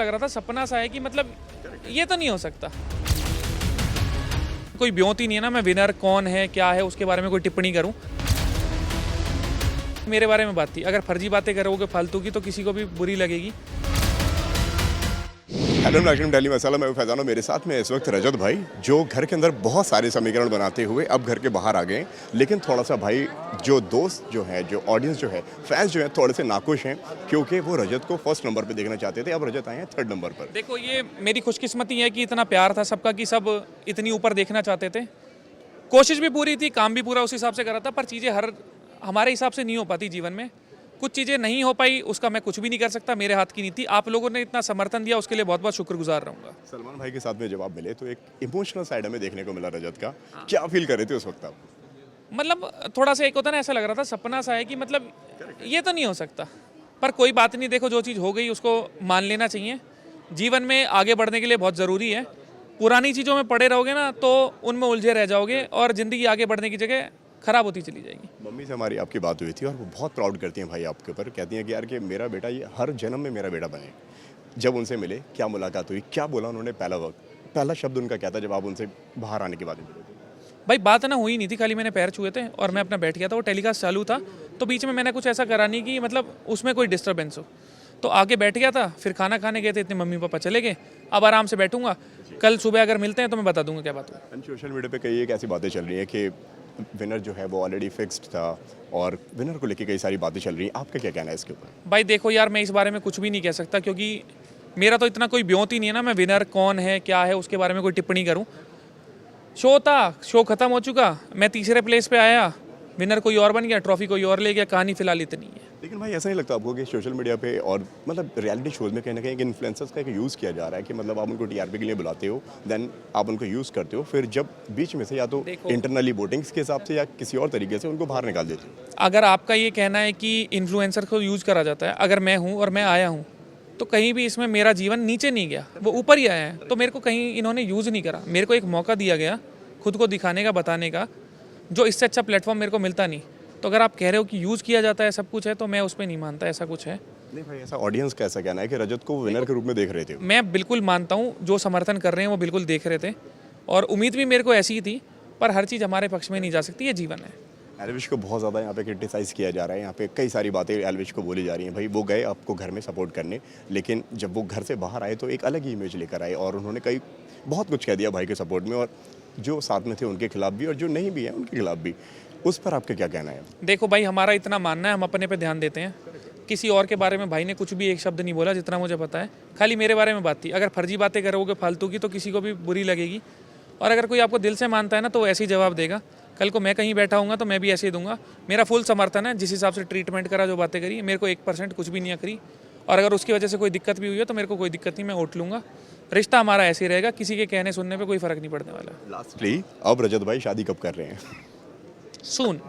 लग रहा था सपना सा है कि मतलब ये तो नहीं हो सकता। कोई ब्योंत ही नहीं है ना मैं विनर कौन है क्या है उसके बारे में कोई टिप्पणी करूं। मेरे बारे में बात थी, अगर फर्जी बातें करोगे फालतू की तो किसी को भी बुरी लगेगी। हेलो नाशिम डेली मसाला, मैं फैजानो। मेरे साथ में इस वक्त रजत भाई, जो घर के अंदर बहुत सारे समीकरण बनाते हुए अब घर के बाहर आ गए। लेकिन थोड़ा सा भाई जो दोस्त जो है, जो ऑडियंस जो है, फैंस जो है, थोड़े से नाखुश हैं क्योंकि वो रजत को फर्स्ट नंबर पे देखना चाहते थे। अब रजत आए हैं थर्ड नंबर पर। देखो ये मेरी खुशकिस्मती है कि इतना प्यार था सबका कि सब इतनी ऊपर देखना चाहते थे। कोशिश भी पूरी थी, काम भी पूरा उस हिसाब से करा था, पर चीज़ें हमारे हिसाब से नहीं हो पाती जीवन में। कुछ चीज़ें नहीं हो पाई, उसका मैं कुछ भी नहीं कर सकता, मेरे हाथ की नहीं थी। आप लोगों ने इतना समर्थन दिया, उसके लिए बहुत बहुत शुक्रगुजार रहूँगा। सलमान भाई के साथ में जब आप मिले तो एक इमोशनल साइड हमें देखने को मिला रजत का। क्या फील कर रहे थे उस वक्त आप? मतलब थोड़ा सा एक होता ना, ऐसा लग रहा था सपना सा है कि मतलब ये तो नहीं हो सकता, पर कोई बात नहीं। देखो जो चीज़ हो गई उसको मान लेना चाहिए। जीवन में आगे बढ़ने के लिए बहुत ज़रूरी है। पुरानी चीज़ों में पड़े रहोगे ना तो उनमें उलझे रह जाओगे और ज़िंदगी आगे बढ़ने की जगह ख़राब होती चली जाएगी। मम्मी से हमारी आपकी बात हुई थी और वो बहुत प्राउड करती हैं भाई आपके ऊपर। कहती हैं कि यार कि मेरा बेटा ये हर जन्म में मेरा बेटा बने। जब उनसे मिले, क्या मुलाकात हुई, क्या बोला उन्होंने? पहला शब्द उनका क्या था जब आप उनसे बाहर आने के बाद मिले थे? भाई बात ना हुई नहीं थी, खाली मैंने पैर छुए थे और मैं अपना बैठ गया था। वो टेलीकास्ट चालू था तो बीच में मैंने कुछ ऐसा करा नहीं कि मतलब उसमें कोई डिस्टर्बेंस हो, तो आगे बैठ गया था। फिर खाना खाने गए थे, इतने मम्मी पापा चले गए। अब आराम से बैठूंगा, कल सुबह अगर मिलते हैं तो मैं बता दूंगा क्या बात हुई। सोशल मीडिया पे कई एक ऐसी बातें चल रही हैं कि विनर जो है वो ऑलरेडी फिक्स्ड था और विनर को लेके कई सारी बातें चल रही हैं। आपका क्या कहना है इसके ऊपर? भाई देखो यार, मैं इस बारे में कुछ भी नहीं कह सकता क्योंकि मेरा तो इतना कोई ब्योंत ही नहीं है ना मैं विनर कौन है क्या है उसके बारे में कोई टिप्पणी करूं। शो था, शो खत्म हो चुका, मैं तीसरे प्लेस पे आया, विनर कोई और बन गया, ट्रॉफी कोई और ले गया। कहानी फिलहाल इतनी है। लेकिन भाई ऐसा नहीं लगता आपको कि सोशल मीडिया पे और मतलब रियलिटी शोज में कहीं ना कहीं इन्फ्लुएंसर्स का एक यूज़ किया जा रहा है कि मतलब आप उनको टीआरपी के लिए बुलाते हो, देन आप उनको यूज़ करते हो, फिर जब बीच में से या तो इंटरनली वोटिंग्स के हिसाब से या किसी और तरीके से उनको बाहर निकाल देते हो? अगर आपका ये कहना है कि इन्फ्लुएंसर को यूज़ करा जाता है, अगर मैं हूँ और मैं आया हूँ तो कहीं भी इसमें मेरा जीवन नीचे नहीं गया, वो ऊपर ही आया है। तो मेरे को कहीं इन्होंने यूज़ नहीं करा, मेरे को एक मौका दिया गया खुद को दिखाने का, बताने का, जो इससे अच्छा प्लेटफॉर्म मेरे को मिलता नहीं। तो अगर आप कह रहे हो कि यूज़ किया जाता है सब कुछ है, तो मैं उस पर नहीं मानता ऐसा कुछ है। नहीं भाई, ऐसा ऑडियंस का ऐसा कहना है कि रजत को विनर के रूप में देख रहे थे। मैं बिल्कुल मानता हूँ, जो समर्थन कर रहे हैं वो बिल्कुल देख रहे थे और उम्मीद भी मेरे को ऐसी ही थी, पर हर चीज़ हमारे पक्ष में नहीं जा सकती, ये जीवन है। एल्विश को बहुत ज़्यादा यहाँ पे क्रिटिसाइज़ किया जा रहा है। यहाँ पे कई सारी बातें एल्विश को बोली जा रही हैं। भाई वो गए आपको घर में सपोर्ट करने, लेकिन जब वो घर से बाहर आए तो एक अलग ही इमेज लेकर आए और उन्होंने बहुत कुछ कह दिया भाई के सपोर्ट में, और जो साथ में थे उनके खिलाफ भी और जो नहीं भी है उनके खिलाफ भी। उस पर आपका क्या कहना है? देखो भाई, हमारा इतना मानना है, हम अपने पे ध्यान देते हैं। किसी और के बारे में भाई ने कुछ भी एक शब्द नहीं बोला जितना मुझे पता है, खाली मेरे बारे में बात थी। अगर फर्जी बातें करोगे फालतू की तो किसी को भी बुरी लगेगी, और अगर कोई आपको दिल से मानता है ना तो ऐसे ही जवाब देगा। कल को मैं कहीं बैठा हूँगा तो मैं भी ऐसे ही दूंगा। मेरा फुल समर्थन है। जिस हिसाब से ट्रीटमेंट करा, जो बातें करी, मेरे को 1% कुछ भी नहीं करी, और अगर उसकी वजह से कोई दिक्कत भी हुई है तो मेरे को कोई दिक्कत नहीं, मैं उठ लूँगा। रिश्ता हमारा ऐसे ही रहेगा, किसी के कहने सुनने पे कोई फ़र्क नहीं पड़ने वाला। लास्टली, अब रजत भाई शादी कब कर रहे हैं? सून।